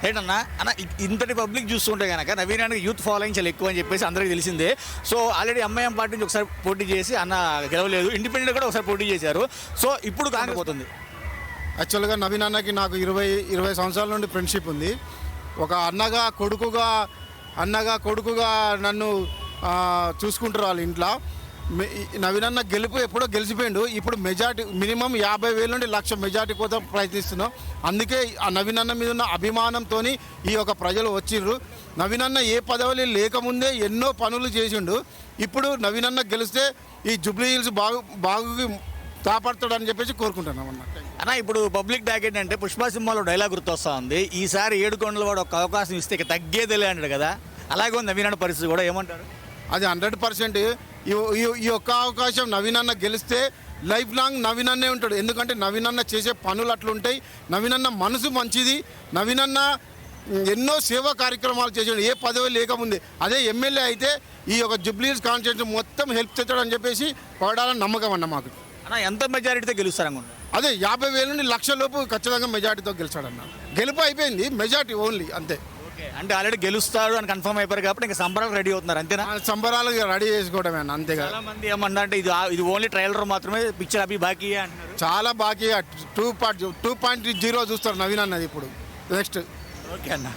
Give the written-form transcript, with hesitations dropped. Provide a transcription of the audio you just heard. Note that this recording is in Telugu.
ఏంటన్నా అన్న ఇంతటి పబ్లిక్ చూస్తుంటే కనుక నవీన్ అన్నకి యూత్ ఫాలోయింగ్ చాలా ఎక్కువ అని చెప్పేసి అందరికీ తెలిసిందే. సో ఆల్రెడీ ఎంఐఎం పార్టీ నుంచి ఒకసారి పోటీ చేసి అన్న గెలవలేదు, ఇండిపెండెంట్ కూడా ఒకసారి పోటీ చేశారు. సో ఇప్పుడు కాంగ్రెస్ పోతుంది. యాక్చువల్గా నవీన్ అన్నకి నాకు 20 సంవత్సరాల నుండి ఫ్రెండ్షిప్ ఉంది. ఒక అన్నగా కొడుకుగా నన్ను చూసుకుంటారు వాళ్ళ ఇంట్లో. నవీన్ అన్న గెలుపు ఎప్పుడో గెలిచిపోయిండు. ఇప్పుడు మెజార్టీ మినిమం 50,000 నుండి 1,00,000 మెజార్టీ కోసం ప్రయత్నిస్తున్నాం. అందుకే ఆ నవీన్ అన్న మీద ఉన్న అభిమానంతో ఈ యొక్క ప్రజలు వచ్చిర్రు. నవీన్ అన్న ఏ పదవులు లేకముందే ఎన్నో పనులు చేసిండు. ఇప్పుడు నవీన్ అన్న గెలిస్తే ఈ జూబ్లీ హిల్స్ బాగు కాపాడుతాడని చెప్పేసి కోరుకుంటున్నాం అన్న. ఇప్పుడు పబ్లిక్ టార్గెట్ అంటే పుష్ప సినిమాలో డైలాగ్ గుర్తొస్తా ఉంది, ఈసారి ఏడుకొండల వాడు ఒక అవకాశం ఇస్తే ఇక తగ్గేదేలే అన్నాడు కదా, అలాగే ఉంది నవీన్ అన్న పరిస్థితి కూడా. ఏమంటారు? అది 100%. ఈ ఒక్క అవకాశం నవీన్ అన్న గెలిస్తే లైఫ్ లాంగ్ నవీన్ అన్నే ఉంటాడు. ఎందుకంటే నవీన్ అన్న చేసే పనులు అట్లుంటాయి. నవీన్ అన్న మనసు మంచిది. నవీన్ అన్న ఎన్నో సేవా కార్యక్రమాలు చేసాడు ఏ పదవి లేకముందే. అదే ఎమ్మెల్యే అయితే ఈ యొక్క జూబ్లీ హిల్స్ కాన్స్టిట్యూన్సీ మొత్తం హెల్ప్ చేస్తాడని చెప్పేసి పడాలని నమ్మకం అన్న మాకు. అన్న ఎంత మెజారిటీతో గెలుస్తారనుకుంటా? అదే 50,000 నుండి 1,00,000 లోపు ఖచ్చితంగా మెజార్టీతో గెలిచాడన్న. గెలుపు అయిపోయింది, మెజార్టీ ఓన్లీ అంతే. అంటే ఆల్రెడీ గెలుస్తాడు అని కన్ఫర్మ్ అయిపోయారు కాబట్టి ఇంకా సంబరాలు రెడీ అవుతున్నారు అంతేనా? సంబరాలు రెడీ చేసుకోవడమే అన్న, అంతేగా. చాలా మంది ఏమన్నా ఇది ఓన్లీ ట్రైలర్ మాత్రమే, పిక్చర్ అవి బాకీ అంటున్నారు. చాలా బాకీ 2.0 చూస్తారు నవీన్ అన్నది ఇప్పుడు నెక్స్ట్. ఓకే అన్న.